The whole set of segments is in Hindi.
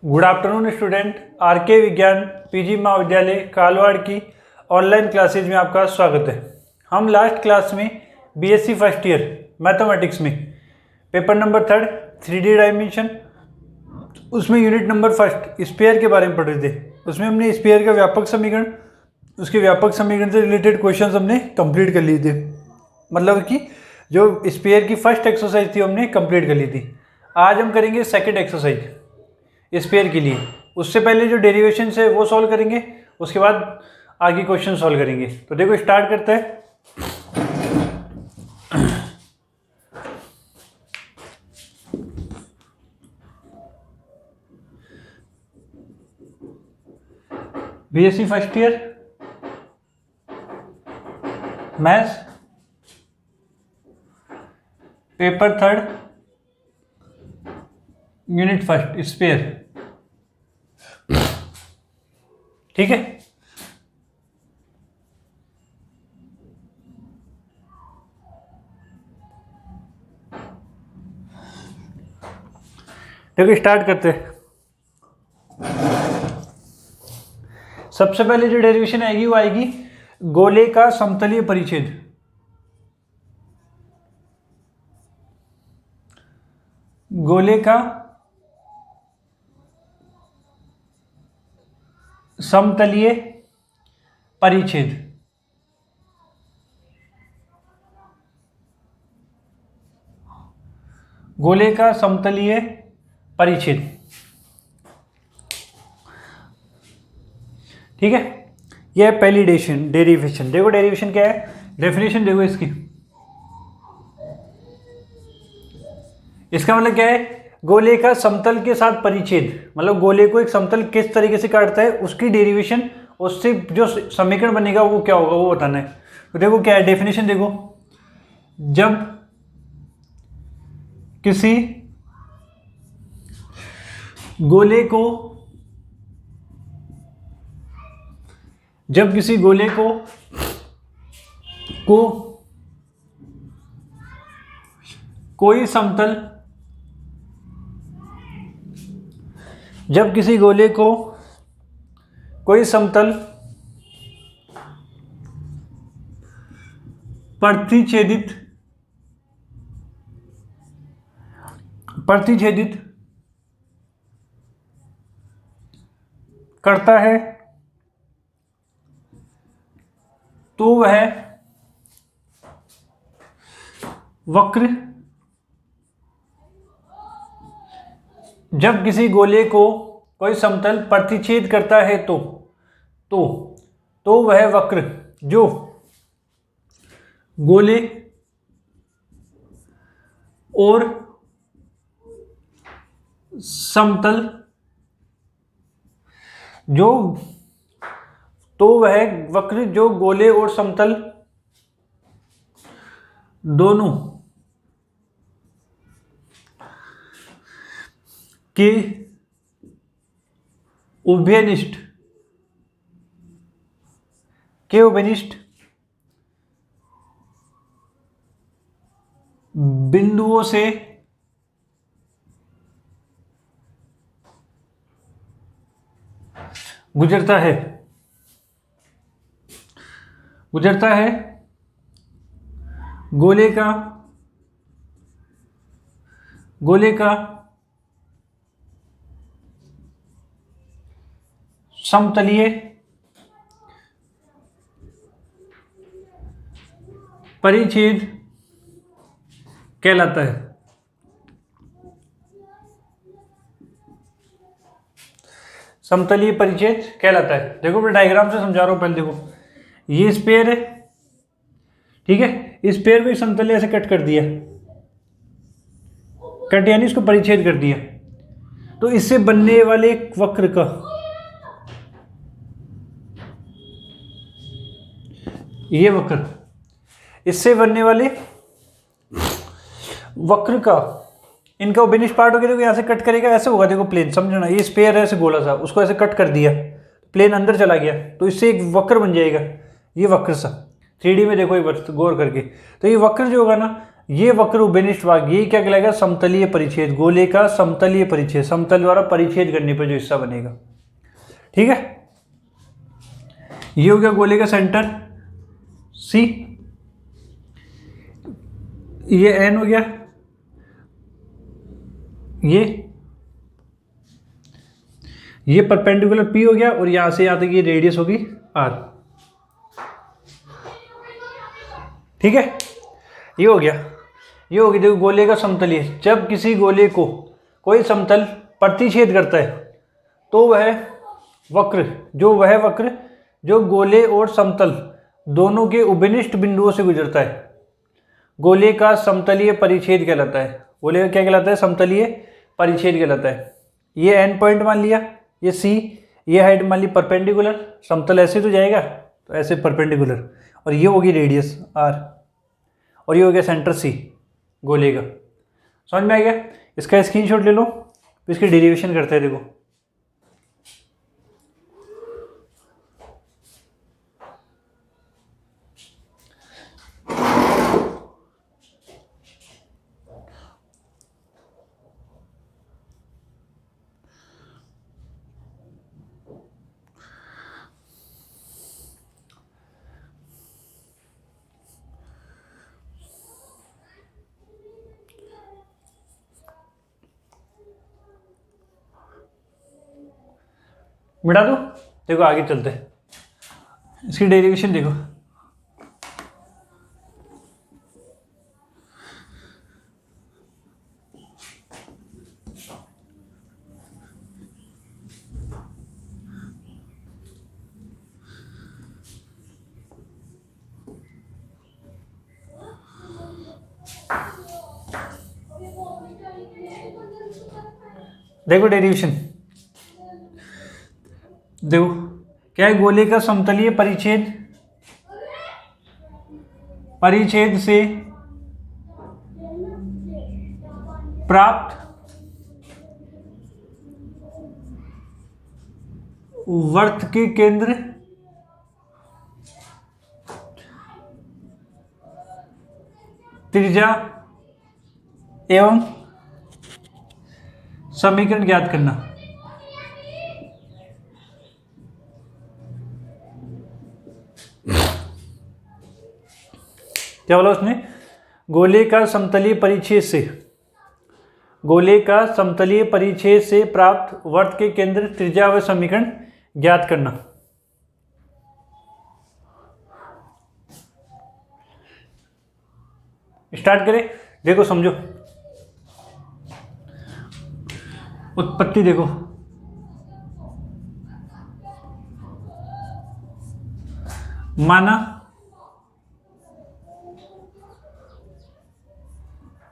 Good afternoon student. आरके विज्ञान पीजी महाविद्यालय कालवाड़ की ऑनलाइन क्लासेज में आपका स्वागत है। हम लास्ट क्लास में बीएससी फर्स्ट ईयर मैथमेटिक्स में पेपर नंबर 3 3D डायमेंशन उसमें यूनिट नंबर फर्स्ट स्फीयर के बारे में पढ़ रहे थे। उसमें हमने स्फीयर का व्यापक समीकरण, उसके व्यापक समीकरण से रिलेटेड क्वेश्चंस हमने कंप्लीट कर लिए थे। मतलब कि जो स्फीयर की फर्स्ट एक्सरसाइज थी हमने कंप्लीट कर ली थी। आज हम करेंगे सेकंड एक्सरसाइज स्फीयर के लिए। उससे पहले जो डेरिवेशन है वो सॉल्व करेंगे, उसके बाद आगे क्वेश्चन सॉल्व करेंगे। तो देखो स्टार्ट करते हैं। BSc first year maths paper 3 unit first sphere. ठीक है, देखो स्टार्ट करते हैं। सबसे पहले जो डेरिवेशन आएगी वो आएगी गोले का समतलीय परिच्छेद। गोले का समतलीय परिच्छेद। गोले का समतलीय परिच्छेद। ठीक है, यह है पहली डेरिवेशन। देखो डेरिवेशन क्या है, डेफिनेशन देखो इसकी। इसका मतलब क्या है, गोले का समतल के साथ परिच्छेद। मतलब गोले को एक समतल किस तरीके से काटता है उसकी डेरिवेशन, उससे जो समीकरण बनेगा वो क्या होगा वो बताना है। तो देखो क्या है डेफिनेशन, देखो जब किसी गोले को कोई समतल, जब किसी गोले को कोई समतल प्रतिच्छेदित करता है तो वह वक्र। जब किसी गोले को कोई समतल प्रतिच्छेद करता है तो वह वक्र जो गोले और समतल दोनों के उभयनिष्ठ बिंदुओं से गुजरता है। गोले का समतलीय परिच्छेद कहलाता है। समतलीय परिच्छेद कहलाता है। देखो मैं डायग्राम से समझा रहा हूं। पहले देखो ये स्फीयर है, ठीक है। इस स्फीयर को एक समतलीय ऐसे कट कर दिया, कट यानी इसको परिच्छेद कर दिया। तो इससे बनने वाले वक्र का, ये वक्र, इससे बनने वाले वक्र का, इनका उभयनिष्ठ पार्ट होगा। देखो यहाँ से कट करेगा ऐसे होगा। देखो प्लेन, समझना, ये स्फीयर है ऐसे गोला सा, उसको ऐसे कट कर दिया, प्लेन अंदर चला गया तो इससे एक वक्र बन जाएगा। ये वक्र सा 3D में देखो ये गौर करके। तो ये वक्र जो होगा ना, ये वक्र उभयनिष्ठ भाग, ये क्या कहलाएगा? समतलीय परिच्छेद, गोले का समतलीय परिच्छेद, समतल द्वारा परिच्छेद करने पर जो हिस्सा बनेगा। ठीक है, ये हो गया गोले का सेंटर सी, ये एन हो गया, ये परपेंडिकुलर पी हो गया, और यहां से यहां तक ये रेडियस होगी आर। ठीक है, ये हो गया, ये होगी देखो गोले का समतलीय। जब किसी गोले को कोई समतल प्रतिच्छेद करता है तो वह वक्र जो गोले और समतल दोनों के उभयनिष्ठ बिंदुओं से गुजरता है, गोले का समतलीय परिच्छेद कहलाता है। गोले का क्या कहलाता है? समतलीय परिच्छेद कहलाता है। ये एंड पॉइंट मान लिया, ये सी, ये हाइट मान ली परपेंडिकुलर, समतल ऐसे तो जाएगा तो ऐसे परपेंडिकुलर, और ये होगी रेडियस आर, और ये हो गया सेंटर सी गोले का। समझ में आ गया? इसका स्क्रीनशॉट ले लो, फिर इसकी डेरिवेशन करते हैं। देखो मिटा दो। देखो आगे चलते हैं, इसकी डेरिवेशन देखो। देखो डेरिवेशन, देखो क्या है? गोले का समतलीय परिच्छेद से प्राप्त वर्त के केंद्र त्रिज्या एवं समीकरण ज्ञात करना। क्या बोला उसने? गोले का समतलीय परिच्छेद से प्राप्त वर्त के केंद्र त्रिज्या व समीकरण ज्ञात करना। स्टार्ट करें। देखो समझो, उत्पत्ति देखो, माना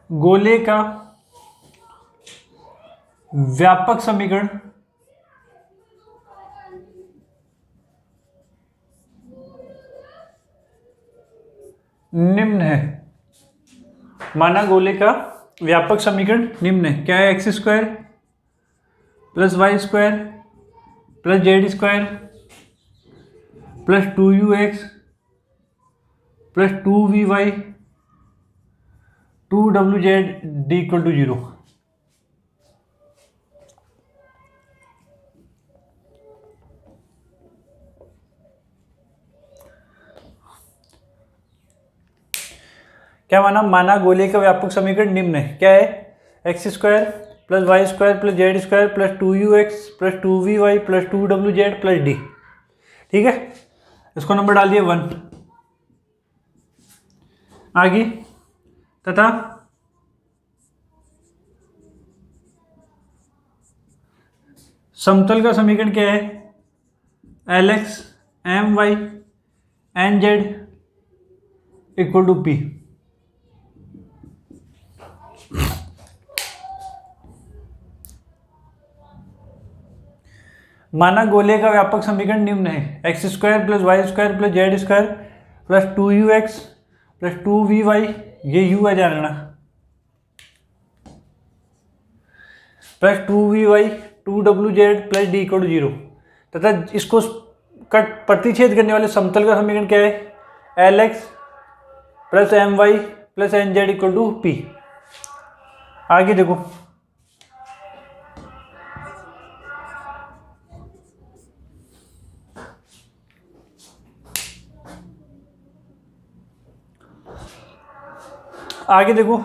गोले का व्यापक समीकरण निम्न है। माना गोले का व्यापक समीकरण निम्न है। क्या है? X square plus y square plus z square plus 2ux plus 2vy 2wz d equal to 0। क्या माना गोले का व्यापक समीकरण निम्न है। क्या है? X square plus y square plus z square plus 2ux plus 2vy plus 2wz plus d। ठीक है, इसको नंबर डाल दिए 1। आगे तथा समतल का समीकरण क्या है? Lx My Nz equal to P। माना गोले का व्यापक समीकरण निम्न है। X square plus y square plus z square plus 2ux plus 2vy, ये u है जान लेना, plus 2vy 2wz plus d equal to 0 तथा इसको प्रतिच्छेद करने वाले समतल का समीकरण क्या है? Lx plus My plus N z equal to P. आगे देखो, आगे देखो,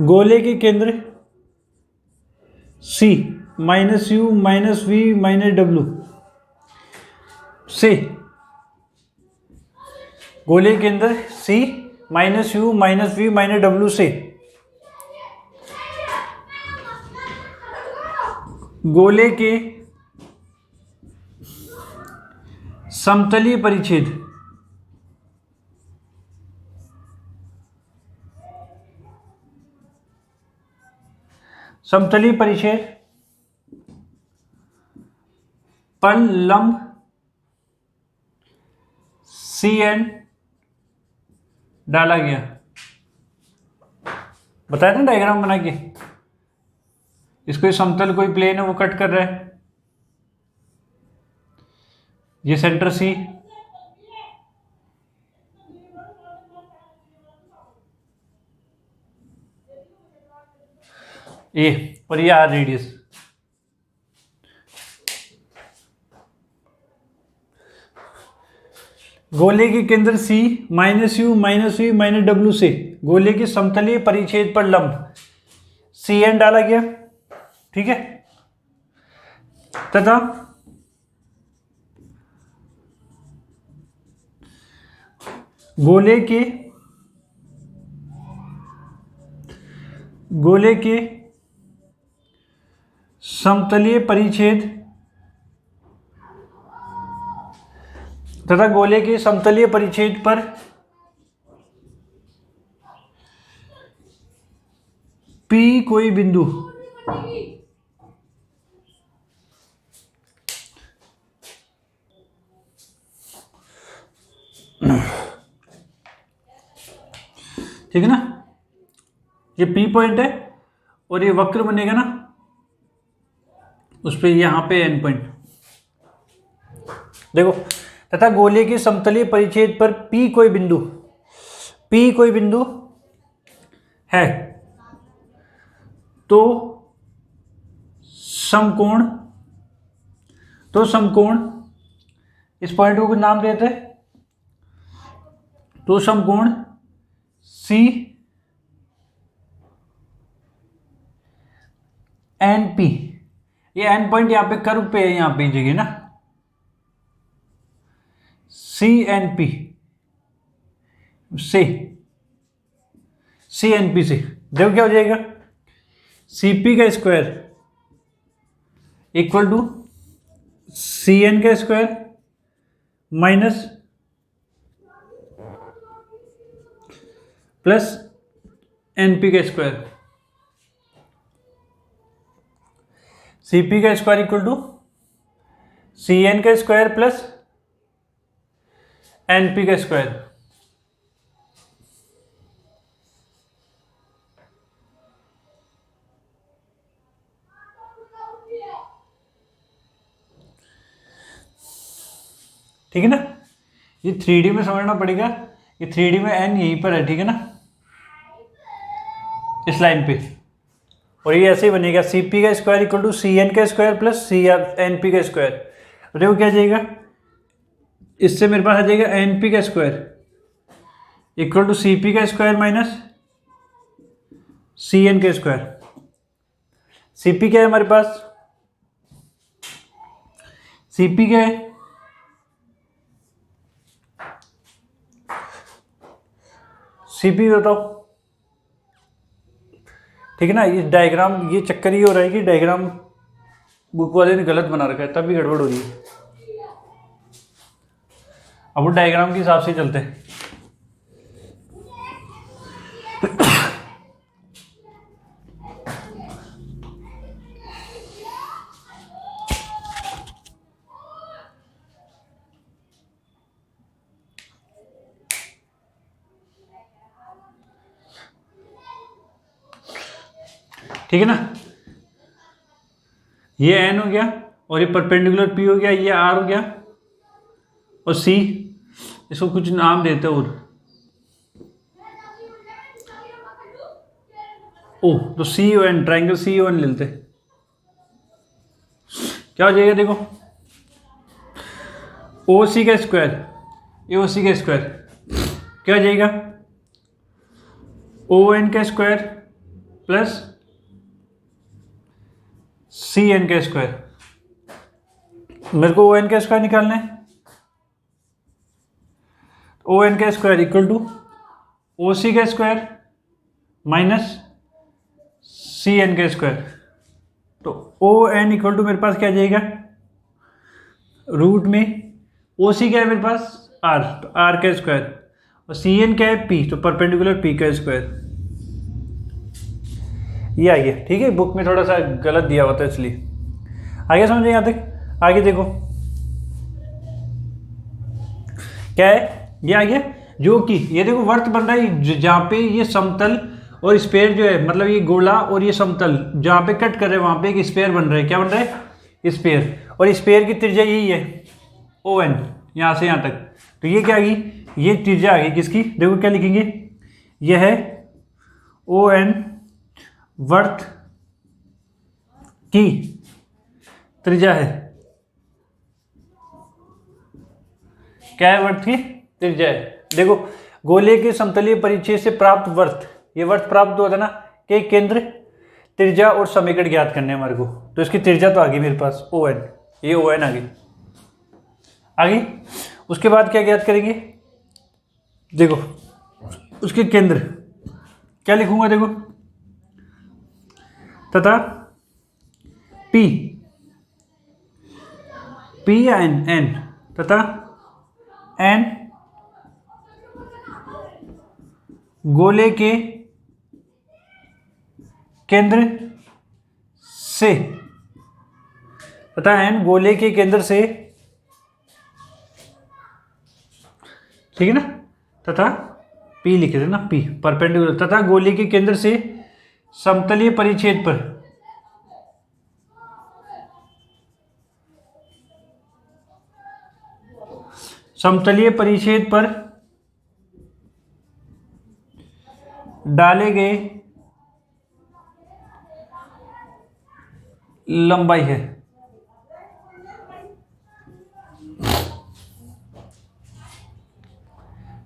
गोले के केंद्र C minus u minus v minus डब्ल्यू से, गोले के अंदर C minus u minus v minus डब्ल्यू से गोले के समतलीय परिच्छेद पर लंब CN डाला गया। बताया था डायग्राम बना के, इसको समतल कोई प्लेन है वो कट कर रहा है, ये सेंटर C, ए और ये आर रेडियस। गोले के केंद्र C minus u minus v minus डब्ल्यू से गोले के समतलीय परिच्छेद पर लंब CN डाला गया, ठीक है, तथा गोले के समतलीय परिच्छेद तथा गोले के समतलीय परिच्छेद पर P कोई बिंदु ठीक है ना, ये P पॉइंट है और ये वक्र बनेगा ना उस पे यहां पे N पॉइंट। देखो, तथा गोले के समतलीय परिच्छेद पर P कोई बिंदु है तो समकोण इस पॉइंट को नाम देते हैं, तो समकोण C एन P, ये एन पॉइंट यहाँ पे कर्व पे है, यहाँ पे जगह ना CNP से देखो क्या हो जाएगा, CP का स्क्वायर इक्वल टू CN का स्क्वायर माइनस प्लस NP का स्क्वायर। CP का स्क्वायर इक्वल टू CN का स्क्वायर प्लस NP का स्क्वायर। ठीक है ना, ये 3D में समझना पड़ेगा, ये 3D में n यहीं पर है, ठीक है ना, इस लाइन पे, और ये ऐसे ही बनेगा CP का स्क्वायर इक्वल टू CN का स्क्वायर प्लस NP का स्क्वायर। देखो क्या आ जाएगा, इससे मेरे पास आ जाएगा NP का स्क्वायर इक्वल टू CP का स्क्वायर माइनस CN का स्क्वायर। CP क्या है हमारे पास, CP क्या है, CP बताओ, ठीक है ना। ये डायग्राम, ये चक्कर ये हो रहा है कि डायग्राम बुक वाले ने गलत बना रखा है, तब भी गड़बड़ हो रही है। अब वो डायग्राम के हिसाब से चलते हैं। ठीक है ना, ये N हो गया और ये परपेंडिकुलर P हो गया, ये R हो गया और C, इसको कुछ नाम देते हैं और ओ, तो C O N, triangle C O N ले लेते। क्या हो जाएगा देखो, ओ सी का स्क्वायर, ए ओ सी का स्क्वायर क्या हो जाएगा, ओ एन का स्क्वायर प्लस सी एन का स्क्वायर। मेरे को ओ एन का स्क्वायर निकालना है। ओ एन का स्क्वायर इक्वल टू ओ सी का स्क्वायर माइनस सी एन का स्क्वायर। तो ओ एन इक्वल टू मेरे पास क्या आ जाएगा, रूट में ओ सी क्या है मेरे पास आर, तो आर का स्क्वायर, और सी एन क्या है पी, तो परपेंडिकुलर पी का स्क्वायर। ये आ गया। ठीक है, बुक में थोड़ा सा गलत दिया हुआ था इसलिए। आगे समझे यहाँ तक? आगे देखो क्या है, ये आ गया। जो कि ये देखो वर्त बन रहा है जहाँ पे ये समतल और स्पेयर जो है, मतलब ये गोला और ये समतल जहाँ पे कट कर रहे हैं वहाँ पे एक स्पेयर बन रहा है। क्या बन रहा है, स्पेयर, और स्पेयर की त्रिज्या यही है ओ एन, यहाँ से यहाँ तक। तो ये क्या आ गई, ये त्रिज्या आ गई किसकी, देखो क्या लिखेंगे, यह है ओ एन वर्त की त्रिज्या है। क्या है, वर्त की त्रिज्या है। देखो गोले के समतलीय परिचय से प्राप्त वर्त, ये वर्त प्राप्त हुआ था ना, के केंद्र, त्रिज्या और समीकरण ज्ञात करने हमारे को। तो इसकी त्रिज्या तो आ गई मेरे पास ओ एन, ये ओ एन आ गई। आगे उसके बाद क्या ज्ञात करेंगे, देखो उसके केंद्र क्या लिखूंगा, देखो तथा पी, पी या एन, एन तथा एन गोले के केंद्र से, तथा एन गोले के केंद्र से, ठीक है ना, तथा पी लिखे थे ना, पी परपेंडिकुलर, तथा गोले के केंद्र से समतलीय परिच्छेद पर समतलीय परिच्छेद पर डाले गए लंबाई है।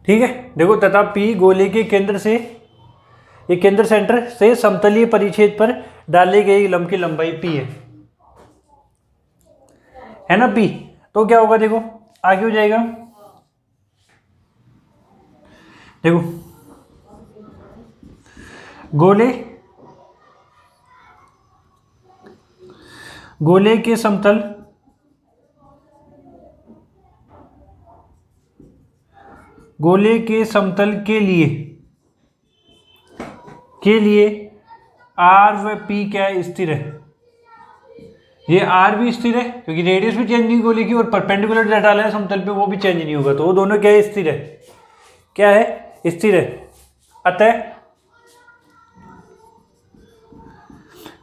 ठीक है, देखो तथा पी गोले के केंद्र से, ये केंद्र सेंटर से समतलीय परिच्छेद पर डाले गए लंब की लंबाई पी है ना पी। तो क्या होगा, देखो आगे हो जाएगा, देखो गोले, गोले के समतल, गोले के समतल के लिए आर व पी क्या है, स्थिर है। ये आर भी स्थिर है क्योंकि रेडियस भी चेंज नहीं गोले की, और परपेंडिकुलर जो डाला है समतल पे वो भी चेंज नहीं होगा, तो वो दोनों क्या है, स्थिर है। क्या है, स्थिर है।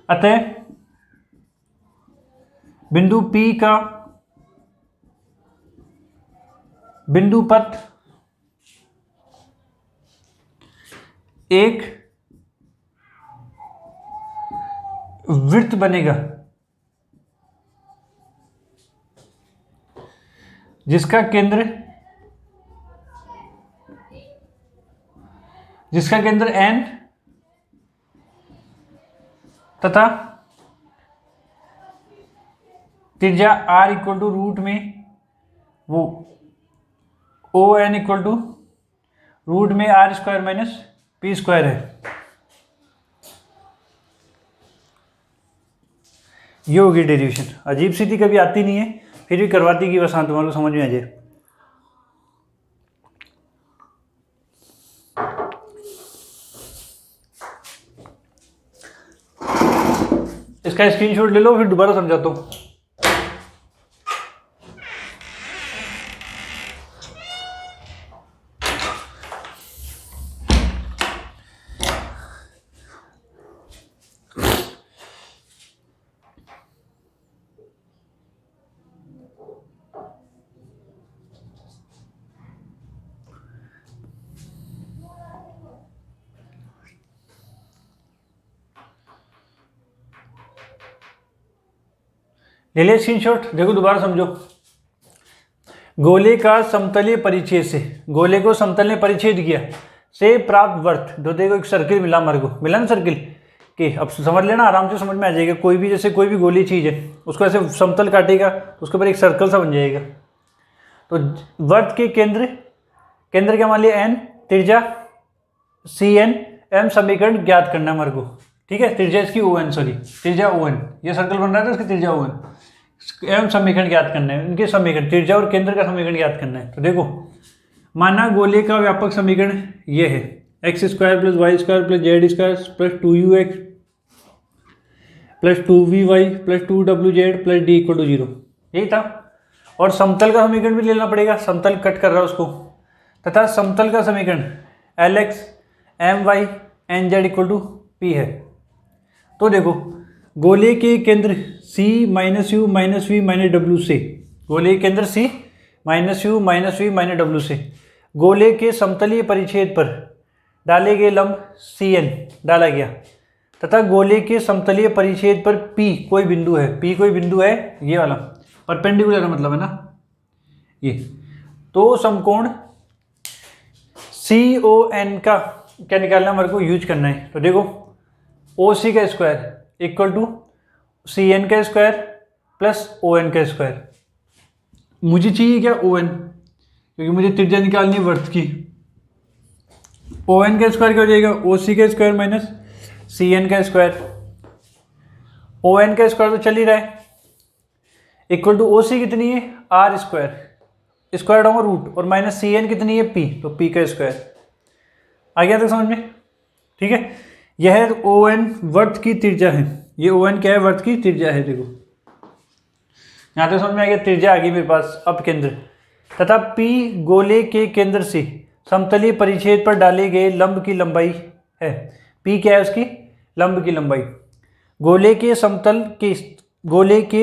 अतः बिंदु P का बिंदु पथ एक वृत्त बनेगा जिसका केंद्र n तथा त्रिज्या r इक्वल टू रूट में वो O N equal to root में R square minus P square है। ये होगी डेरिवेशन। अजीब सी थी, कभी आती नहीं है, फिर भी करवाती कि बस हाँ तुम्हारे को समझ में आ जाए। इसका स्क्रीनशॉट ले लो, फिर दोबारा समझाता हूँ। ले लिया स्क्रीनशॉट। देखो दोबारा समझो। गोले का समतलीय परिच्छेद से, गोले को समतल ने परिच्छेद किया से प्राप्त वर्त, तो देखो एक सर्किल मिला हमारे को, मिला ना सर्किल कि अब समझ लेना, आराम से समझ में आ जाएगा। कोई भी जैसे कोई भी गोली चीज है उसको ऐसे समतल काटेगा तो उसके ऊपर एक सर्कल सा बन जाएगा। तो वर्त के केंद्र, केंद्र क्या मान लिया एन, त्रिज्या सी एन, एम समीकरण ज्ञात करना है हमारे को। ठीक है, त्रिज्या इसकी ओ एन, सॉरी त्रिज्या ओ एन, ये सर्कल बन रहा था इसकी त्रिज्या ओ एन, एम समीकरण ज्ञात करना है, इनके समीकरण त्रिज्या और केंद्र का समीकरण ज्ञात करना है। तो देखो माना गोले का व्यापक समीकरण ये है x square plus y square plus z square plus 2u(x) plus 2vy plus 2wz plus d = 0, यही था। और समतल का समीकरण भी लेना पड़ेगा, समतल कट कर रहा है उसको, तथा समतल का समीकरण Lx My Nz = P है। तो देखो गोले के केंद्र C - u - v - w से, गोले के केंद्र C - u - v - w से गोले के समतलीय परिच्छेद पर डाले गए लंब Cn डाला गया, तथा गोले के समतलीय परिच्छेद पर P कोई बिंदु है, P कोई बिंदु है, ये वाला परपेंडिकुलर मतलब है ना ये। तो समकोण CON का क्या निकालना हमारे को, यूज करना है। तो देखो OC का स्क्वायर इक्वल टू CN का स्क्वायर प्लस ON का स्क्वायर। मुझे चाहिए क्या ON, क्योंकि मुझे त्रिज्या निकालनी है वर्त की। ON का स्क्वायर क्या हो जाएगा, OC का स्क्वायर माइनस CN का स्क्वायर। ON का स्क्वायर तो चल ही रहा है, इक्वल टू OC कितनी है R square, square down root, और माइनस CN कितनी है P, तो P का स्क्वायर। आ गया था समझ में? ठीक है, यह ON वर्त की त्रिज्या है, ये ON क्या है, वर्त की त्रिज्या है। देखो यहाँ तक समझ में आ गया, त्रिज्या आ गई मेरे पास। अब केंद्र तथा P गोले के केंद्र से समतलीय परिच्छेद पर डाले गए लंब की लंबाई है। P क्या है उसकी, लंब की लंबाई। गोले के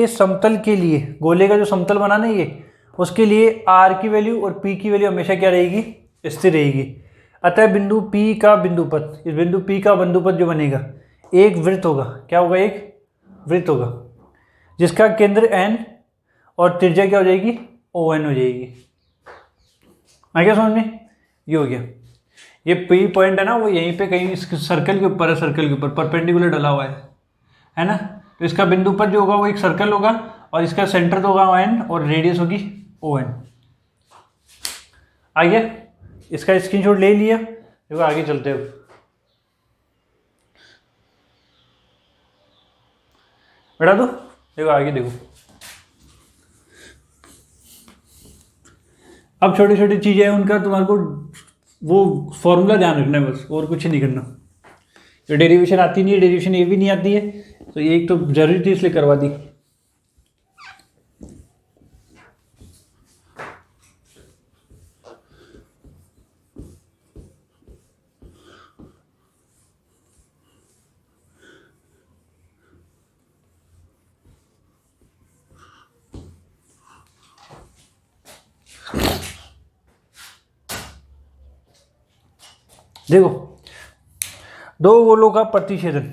समतल के लिए, गोले का जो समतल बना ना ये, उसके लिए R की वैल्यू और P की वैल्यू हमेशा क्या रहेगी, स्थिर रहेगी। अतः बिंदु P का बिंदुपथ, इस बिंदु P का बिंदुपथ जो बनेगा एक वृत्त होगा। क्या होगा, एक वृत्त होगा, जिसका केंद्र N और त्रिज्या क्या हो जाएगी, ON हो जाएगी। आ गया समझ में? ये हो गया। ये P पॉइंट है ना, वो यहीं पे कहीं इस सर्कल के ऊपर है, सर्कल के ऊपर परपेंडिकुलर डला हुआ है ना। तो इसका बिंदुपथ जो होगा वो एक सर्कल होगा, और इसका सेंटर तो होगा N और रेडियस होगी ON। आ गया, इसका स्क्रीनशॉट ले लिया। देखो आगे चलते हैं। बेटा दो, देखो आगे देखो। अब छोटी छोटी चीजें हैं उनका तुम्हारे को वो फॉर्मूला ध्यान रखना है बस, और कुछ नहीं करना। जो डेरिवेशन आती नहीं है, डेरिवेशन ये भी नहीं आती है, तो ये एक तो जरूरी थी इसलिए करवा दी। देखो दो गोलों का प्रतिच्छेदन,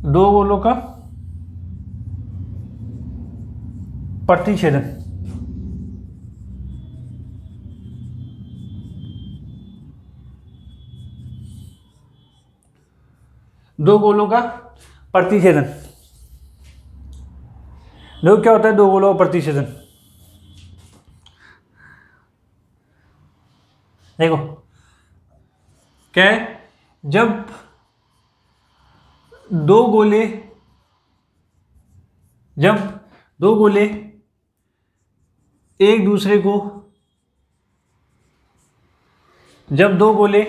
दो गोलों का प्रतिच्छेदन, दो गोलों का प्रतिच्छेदन। देखो क्या होता है दो गोलों का प्रतिच्छेदन। देखो क्या है, जब दो गोले, जब दो गोले एक दूसरे को, जब दो गोले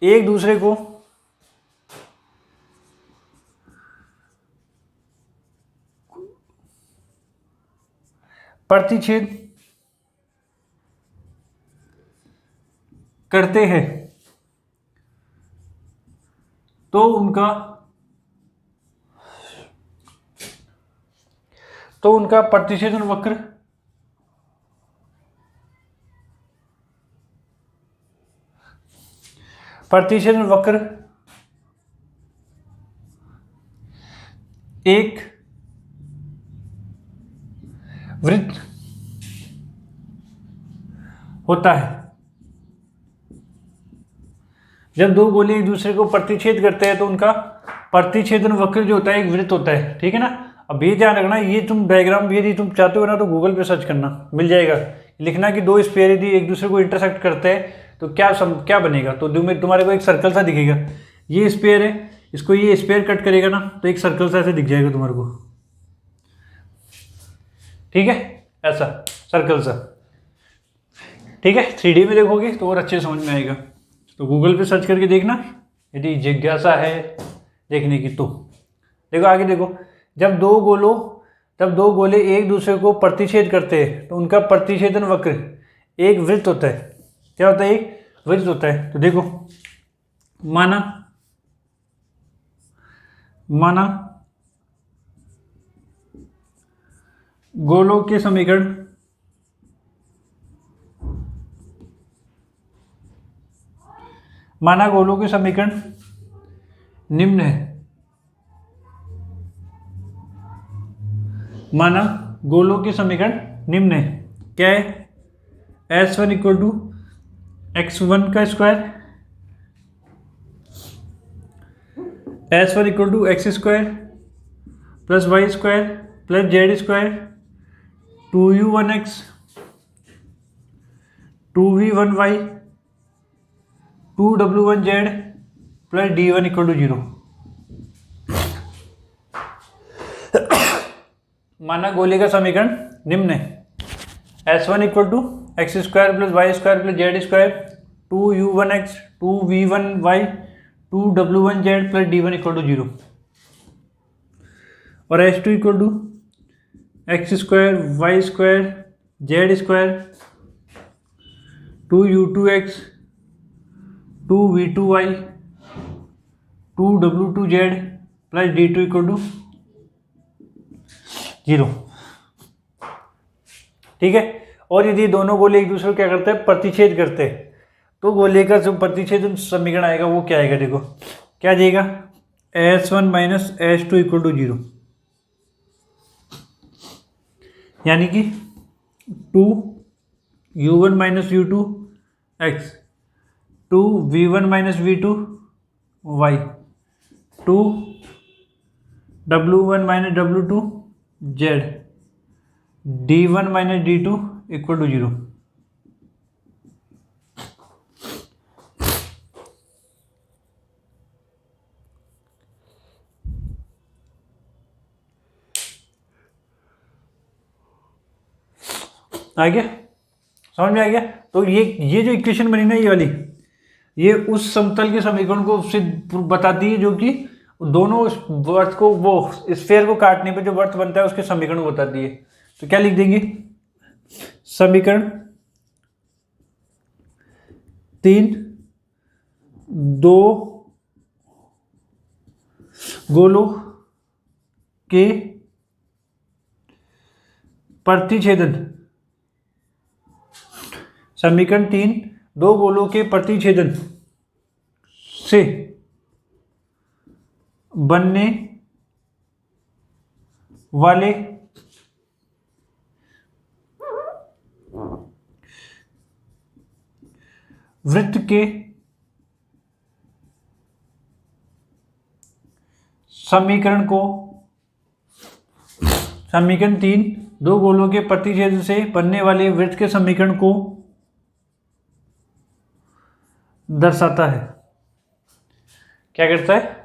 एक दूसरे को प्रतिच्छेद करते हैं तो उनका प्रतिच्छेदन वक्र एक वृत्त होता है। जब दो गोले एक दूसरे को प्रतिच्छेद करते हैं तो उनका प्रतिच्छेदन वक्र जो होता है एक वृत्त होता है, ठीक है ना। अब ये ध्यान रखना, ये तुम डायग्राम भी यदि तुम चाहते हो ना तो गूगल पे सर्च करना, मिल जाएगा। लिखना कि दो स्फीयर यदि एक दूसरे को इंटरसेक्ट करते हैं तो क्या बनेगा। तो तुम्हारे को एक सर्कल सा दिखेगा, ये स्फीयर है, इसको ये स्फीयर कट करेगा ना तो एक सर्कल सा ऐसे दिख जाएगा तुम्हारे को, ठीक है, ऐसा सर्कल सा, ठीक है। 3D में देखोगे तो और अच्छे समझ में आएगा। तो गूगल पे सर्च करके देखना यदि जिज्ञासा है देखने की। तो देखो आगे देखो, जब दो गोले एक दूसरे को प्रतिच्छेद करते हैं तो उनका प्रतिच्छेदन वक्र एक वृत्त होता है। क्या होता है? एक वृत्त होता है। तो देखो माना गोलों के समीकरण निम्न है। माना गोलों के समीकरण निम्न है। क्या है? S1 इक्वल टू x1 का square, S1 equal to x square plus y square plus z square 2u1x 2v1y 2w1z plus d1 equal to 0। माना गोले का समीकरण निम्न है। S1 equal to x square plus y square plus z square 2u1x 2v1y 2w1z plus d1 equal to 0। और S2 equal to x square y square z square 2u2x 2v2y 2w2z plus d2 equal to 0, ठीक है। और यदि दोनों गोले एक दूसरे को क्या करते हैं? प्रतिच्छेद करते हैं, तो गोले का जो प्रतिच्छेदन समीकरण आएगा वो क्या आएगा? देखो क्या जाएगा? S1 minus S2 equal to 0, यानी कि 2u1 minus u2 x 2v1 minus v2 y 2w1 minus w2 z d1 minus d2 equal to 0। आ गया? समझ में आ गया? तो ये जो इक्वेशन बनी ना, ये वाली, ये उस समतल के समीकरण को सिर्फ बताती है जो कि दोनों वर्त को, वो स्फीयर को काटने पे जो वर्त बनता है उसके समीकरण को बताती है। तो क्या लिख देंगे? समीकरण 3 दो गोलों के प्रतिच्छेदन, समीकरण 3 दो गोलों के प्रतिच्छेदन से बनने वाले वृत्त के समीकरण को, समीकरण 3 दो गोलों के प्रतिच्छेदन से बनने वाले वृत्त के समीकरण को दर्शाता है। क्या करता है?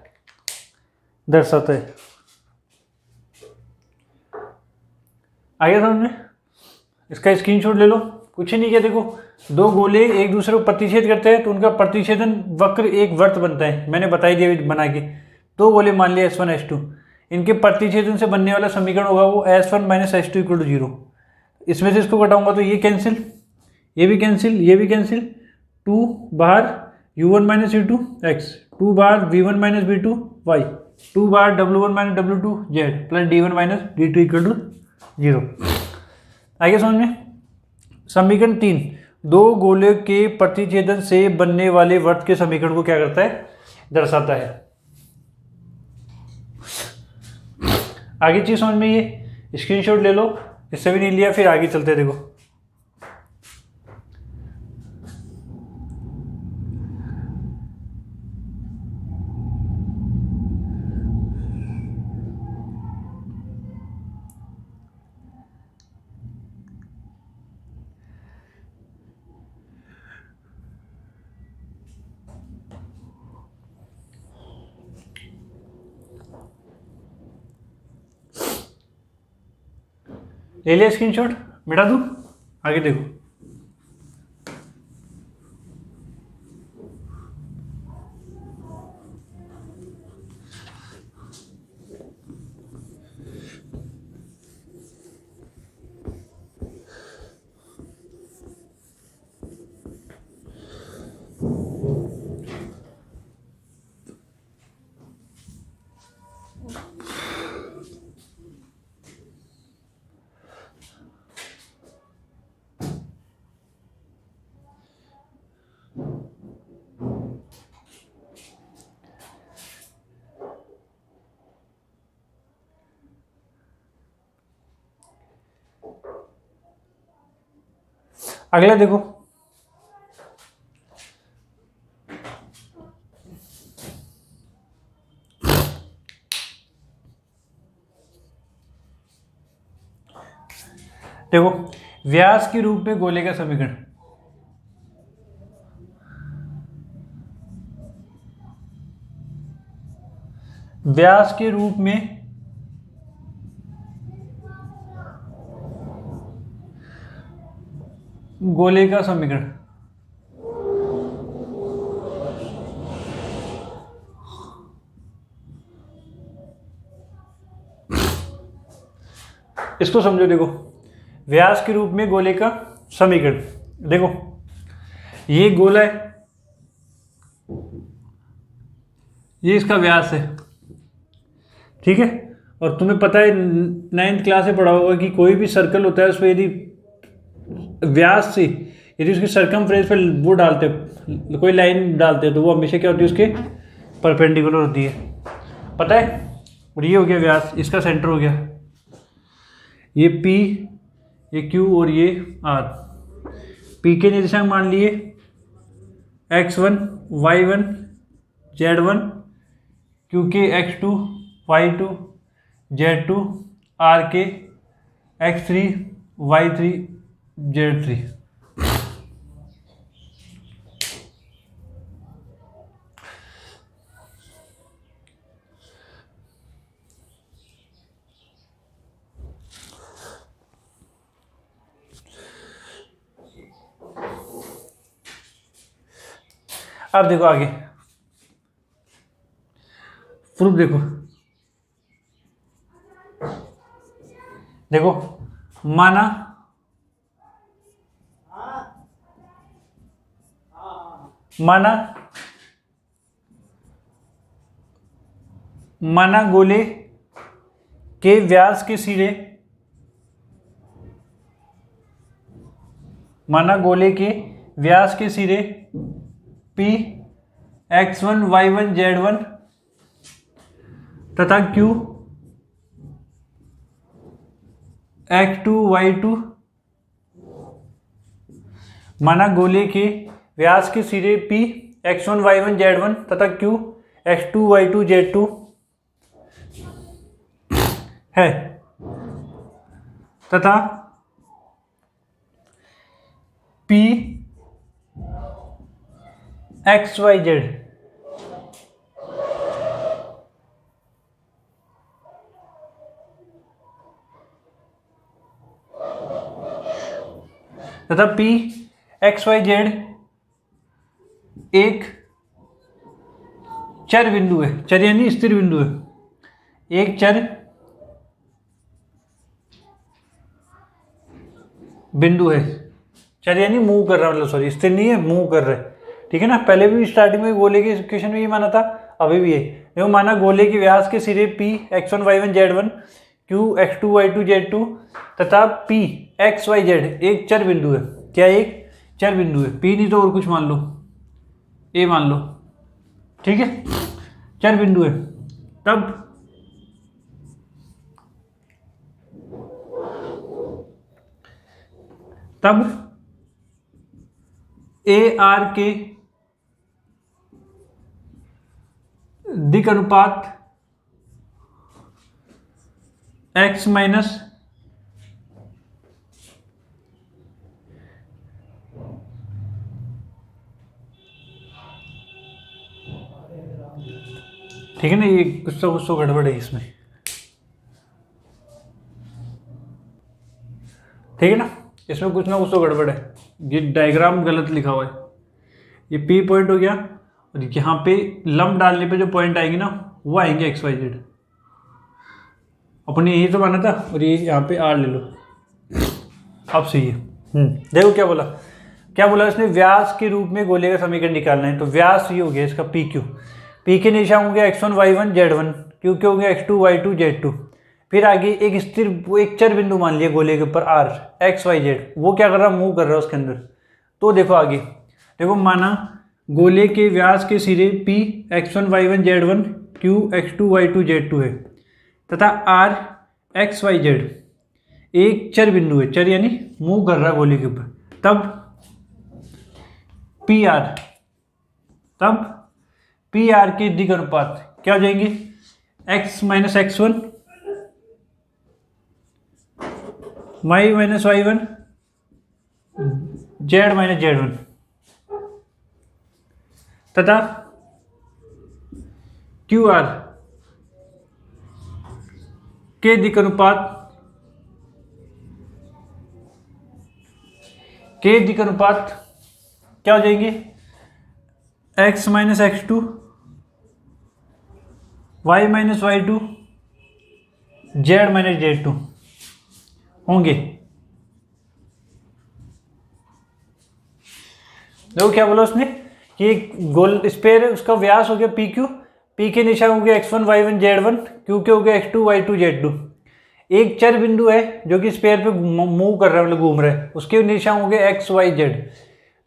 दर्शाता है। आगे समझ में? इसका स्क्रीनशॉट ले लो, कुछ ही नहीं किया। देखो दो गोले एक दूसरे को प्रतिच्छेद करते हैं तो उनका प्रतिच्छेदन वक्र एक वर्त बनता है, मैंने बताई दिया बना के। दो गोले मान लिया S1 S2, इनके प्रतिच्छेदन से बनने वाला समीकरण होगा वो S1 minus S2 equal to 0। इसमें से इसको घटाऊंगा तो ये कैंसिल, ये भी कैंसिल, ये भी कैंसिल, 2 बाहर u1 माइनस u2 x 2 बाहर v1 माइनस v2 y 2 बार w1 minus w2 z plus d1 minus d2 equal to 0। आगे समझ में? समीकरण 3 दो गोले के प्रतिच्छेदन से बनने वाले वर्त के समीकरण को क्या करता है? दर्शाता है। आगे चीज़ समझ में, ये स्क्रीनशॉट ले लो, इससे भी नहीं लिया फिर आगे चलते देखो। ले लिया स्क्रीनशॉट, मिटा दूँ, आगे देखो। अगला देखो, देखो व्यास के रूप में गोले का समीकरण। व्यास के रूप में गोले का समीकरण। इसको समझो, देखो व्यास के रूप में गोले का समीकरण। देखो ये गोला है, ये इसका व्यास है, ठीक है। और तुम्हें पता है 9th क्लास में पढ़ा होगा कि कोई भी सर्कल होता है उसमें यदि व्यास से यदि उसकी सरकमफ्रेंस पे वो डालते, कोई लाइन डालते तो वो हमेशा क्या होती है, उसके परपेंडिकुलर होती है, पता है। और ये हो गया व्यास, इसका सेंटर हो गया, ये P, ये Q और ये R। P के निर्देशांक मान लिए x1, y1, z1, Q के x2, y2, z2, R के x3, y3, z3। अब देखो आगे प्रूफ, देखो देखो माना माना गोले के व्यास के सिरे, माना गोले के व्यास के सिरे P x1, y1, z1 तथा Q x2, y2। माना गोले के व्यास के सिरे P x1, y1, z1 तथा Q x2, y2, z2 है तथा P एक्स वाई जेड तथा P एक्स वाई जेड एक चर बिंदु है, चर यानी स्थिर बिंदु है, एक चर बिंदु है। चर यानी मूव कर रहा है, मतलब सॉरी स्थिर नहीं है, मूव कर रहा है, ठीक है ना। पहले भी स्टार्टिंग में गोले के क्वेश्चन में ये माना था, अभी भी है। देखो माना गोले के व्यास के सिरे P x1, y1, z1, Q x2, y2, z2 तथा P x, y, z एक चर बिंदु है। क्या एक चर बिंदु है? P नहीं तो और कुछ मान लो, A मान लो, ठीक है, चर बिंदु है। तब तब ए आर के दिक् अनुपात x माइनस ठीक है ना, ये कुछ तो गड़बड़ है इसमें, ठीक है ना, इसमें कुछ ना कुछ तो गड़बड़ है, ये डायग्राम गलत लिखा हुआ है। ये P पॉइंट हो गया और यहाँ पे लंब डालने पे जो पॉइंट आएंगे ना वो आएंगे XYZ। अपने यही तो माना था, और ये यहाँ पे R ले लो, अब सही है। देखो क्या बोला इसने, व्यास के रूप में गोले का समीकरण निकालना है। तो व्यास ये हो गया इसका PQ, P के निशान हो गया x1 y1 z1, Q के हो गया x2 y2 z2। फिर आगे एक स्थिर एक चर बिंदु मान लिया गोले के ऊपर R x y z, वो क्या कर रहा है, मूव कर रहा है उसके अंदर। तो देखो आगे, देखो माना गोले के व्यास के सिरे P x1 y1 z1 Q x2 y2 z2 है तथा R x y z एक चर बिंदु है, चर यानी मूव कर रहा है गोले के ऊपर। तब पी आर के दिक् अनुपात क्या हो जाएंगे, x minus x1 y minus y1 z minus z1 तथा क्यू आर के दिक् अनुपात क्या हो जाएंगे, x minus x2 y minus y2 z minus z2 होंगे। देखो क्या बोला उसने कि गोल स्पेयर है, उसका व्यास हो गया PQ, P के निशान हो गया x1 y1 z1, Q के हो गया x2 y2 z2। एक चर बिंदु है जो कि स्पेयर पे मूव कर रहा है, मतलब घूम रहा है, उसके निशान हो गया x y z।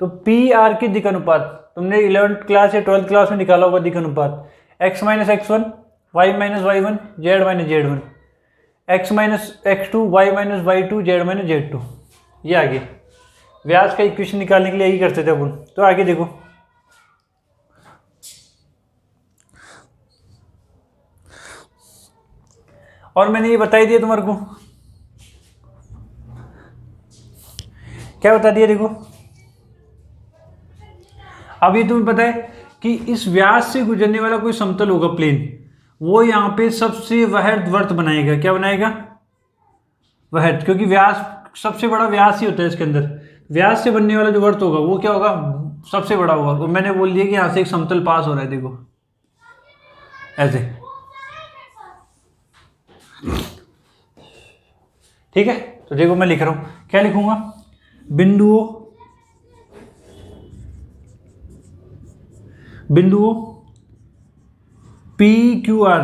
तो पी आर की दिक् अनुपात तुमने 11th क्लास या 12th क्लास में निकाला होगा, दिक् अनुपात x minus x1 y minus y1 z minus z1, x minus x2 y minus y2 z minus z2। ये आगे व्यास का इक्वेशन निकालने के लिए यही करते थे अपन। तो आगे देखो, और मैंने ये बता ही दिया तुम्हारे को, क्या बता दिया, देखो अब ये तुम्हें पता है कि इस व्यास से गुजरने वाला कोई समतल होगा प्लेन, वो यहाँ पे सबसे वृहद वर्त बनाएगा। क्या बनाएगा, वृहद, क्योंकि व्यास सबसे बड़ा व्यास ही होता है इसके अंदर। व्यास से बनने वाला जो वर्त होगा वो क्या होगा, सबसे बड़ा होगा। तो मैंने बोल दिया कि यहाँ से एक समतल पास हो रहा है, देखो ऐसे, ठीक है। तो देखो मैं लिख रहा हूं, क्या लिखूंगा, बिंदुओं पी क्यू आर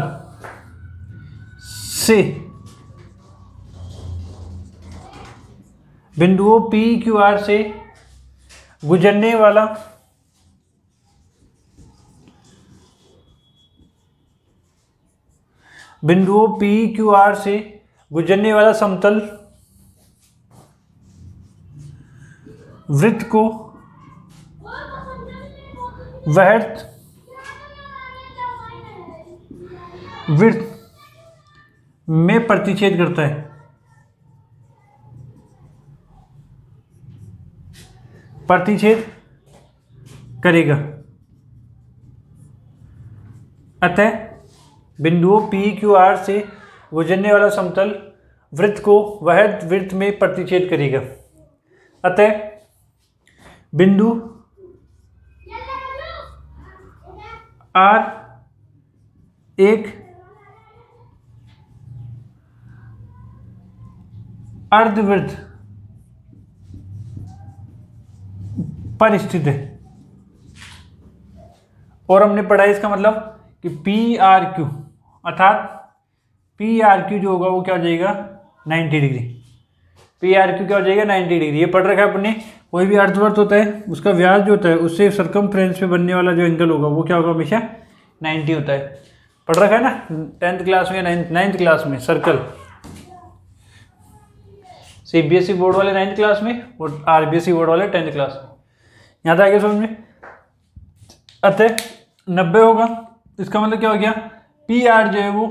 से गुजरने वाला समतल वृत्त को वृत्त में प्रतिच्छेद करता है। प्रतिच्छेद करेगा। अतः बिंदुओं पी क्यू आर से गुजरने वाला समतल वृत्त को वृहद वृत्त में प्रतिच्छेद करेगा। अतः बिंदु आर एक अर्धवृत्त पर स्थित है। और हमने पढ़ा इसका मतलब कि पी आर क्यू, अर्थात पी आर क्यू जो होगा वो क्या हो जाएगा 90 डिग्री। पी आर क्यू क्या हो जाएगा 90 डिग्री। ये पढ़ रखा है अपने, कोई भी अर्धवृत्त होता है उसका व्यास जो होता है उससे सरकमफ्रेंस पे बनने वाला जो एंगल होगा वो क्या होगा, हमेशा 90 होता है। पढ़ रखा है ना 10th क्लास में या 9th क्लास में, सर्कल CBSE बोर्ड वाले 9th क्लास में और RBSE बोर्ड वाले 10th क्लास में। यहाँ तक आगे समझ में। अतः 90 होगा, इसका मतलब क्या हो गया, PR जो है वो,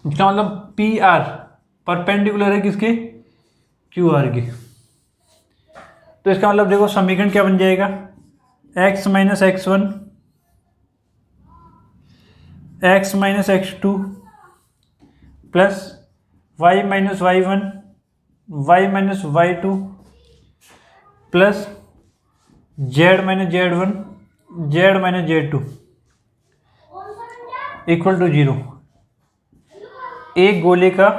इसका मतलब PR परपेंडिकुलर है किसके, QR के। तो इसका मतलब देखो समीकरण क्या बन जाएगा, x minus x1 x minus x2 plus y minus y1 y minus y2 plus z minus z1 z minus z2 equal to 0। एक गोले का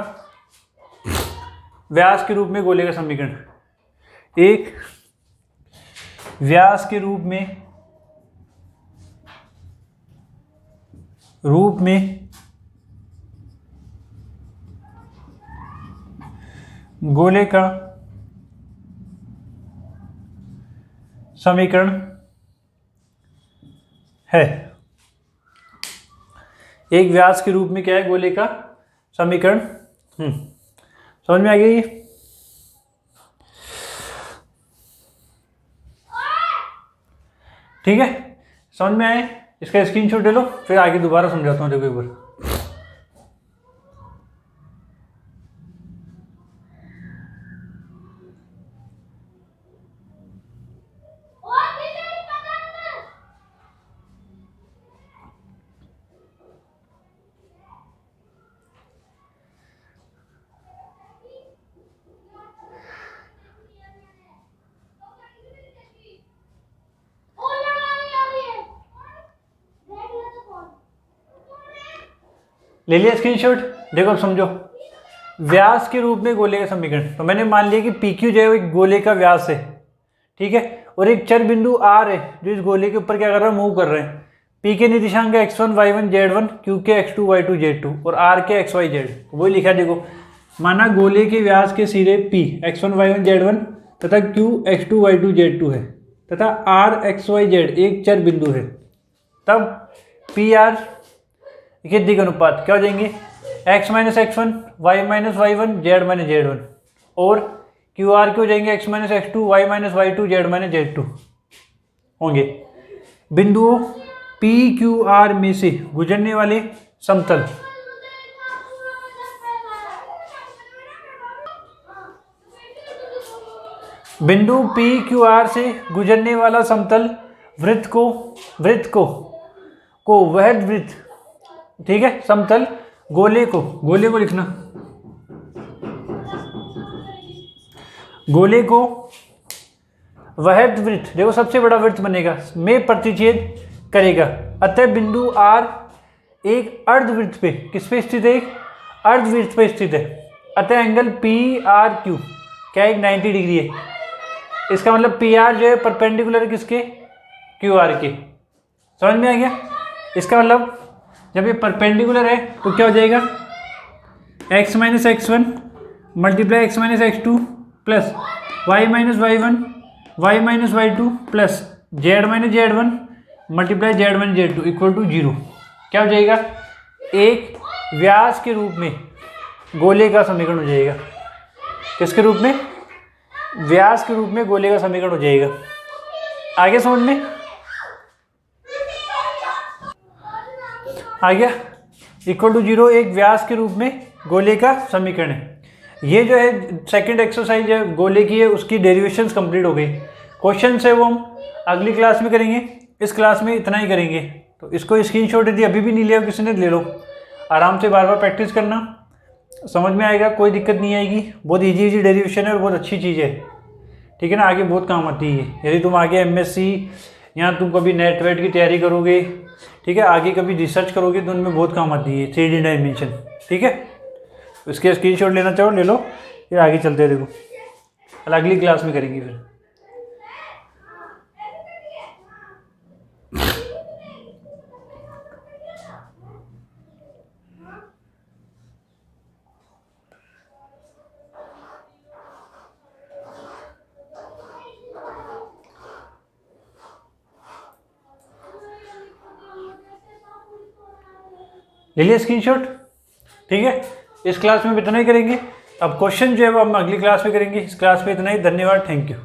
व्यास के रूप में गोले का समीकरण, एक व्यास के रूप में गोले का समीकरण है। एक व्यास के रूप में क्या है, गोले का समीकरण। समझ में आ गई? ठीक है, समझ में आए? इसका स्क्रीनशॉट ले लो, फिर आगे दोबारा समझाता हूँ। देखो एक बार, ले लिया स्क्रीनशॉट। देखो अब समझो, व्यास के रूप में गोले का समीकरण। तो मैंने मान लिया कि PQ जो है वो एक गोले का व्यास है, ठीक है, और एक चर बिंदु R है जो इस गोले के ऊपर क्या कर रहा है, मूव कर रहे हैं। P के निर्देशांक x1 y1 z1, Q के x2 y2 z2 और R के x y z। वही लिखा है, देखो माना गोले के व्यास के सिरे P x1 y1 z1 तथा Q x2 y2 z2 है तथा R x y z एक चर बिंदु है, तब PR के अनुपात क्या हो जाएंगे, x minus x1 y minus y1 z minus z1 और QR के हो जाएंगे x minus x2 y minus y2 z minus z2 होंगे। बिंदुओं PQR में से गुजरने वाले समतल बिंदु PQR से गुजरने वाला समतल वृत्त को वह वृत्त, ठीक है, समतल गोले को लिखना, गोले को वह वृत्त, देखो सबसे बड़ा वृत्त बनेगा, में प्रतिच्छेद करेगा। अतः बिंदु R एक अर्धवृत्त पे किस पे स्थित है, एक अर्धवृत्त पे स्थित है। अतः एंगल PRQ क्या एक 90 डिग्री है। इसका मतलब PR जो है परपेंडिकुलर किसके, QR के। समझ में आ गया? इसका मतलब जब ये परपेंडिकुलर है तो क्या हो जाएगा, x minus x1 multiply x minus x2 plus y minus y1 y minus y2 plus z minus z1 multiply z minus z2 equal to 0। क्या हो जाएगा, एक व्यास के रूप में गोले का समीकरण हो जाएगा। किसके रूप में, व्यास के रूप में गोले का समीकरण हो जाएगा। आगे समझ में आ गया? इक्वल टू 0 एक व्यास के रूप में गोले का समीकरण है। ये जो है सेकंड एक्सरसाइज है गोले की है, उसकी डेरिवेशंस कंप्लीट हो गई। क्वेश्चन है वो हम अगली क्लास में करेंगे, इस क्लास में इतना ही करेंगे। तो इसको स्क्रीनशॉट यदि अभी भी नहीं लिया किसी ने, ले लो, आराम से बार बार प्रैक्टिस करना, समझ में आएगा, कोई दिक्कत नहीं आएगी। बहुत ईजी डेरिवेशन है और बहुत अच्छी चीज़ है, ठीक है ना, आगे बहुत काम आती है। यदि तुम आगे MSc या तुम कभी नेट वेट की तैयारी करोगे, ठीक है, आगे कभी रिसर्च करोगे तो उनमें बहुत काम आती है 3D डायमेंशन, ठीक है। इसके स्क्रीनशॉट लेना चाहो ले लो, फिर आगे चलते देखो, अगली क्लास में करेंगे फिर। ले लिया स्क्रीनशॉट, ठीक है। इस क्लास में इतना ही करेंगे, अब क्वेश्चन जो है वो हम अगली क्लास में करेंगे। इस क्लास में इतना ही। धन्यवाद, थैंक यू।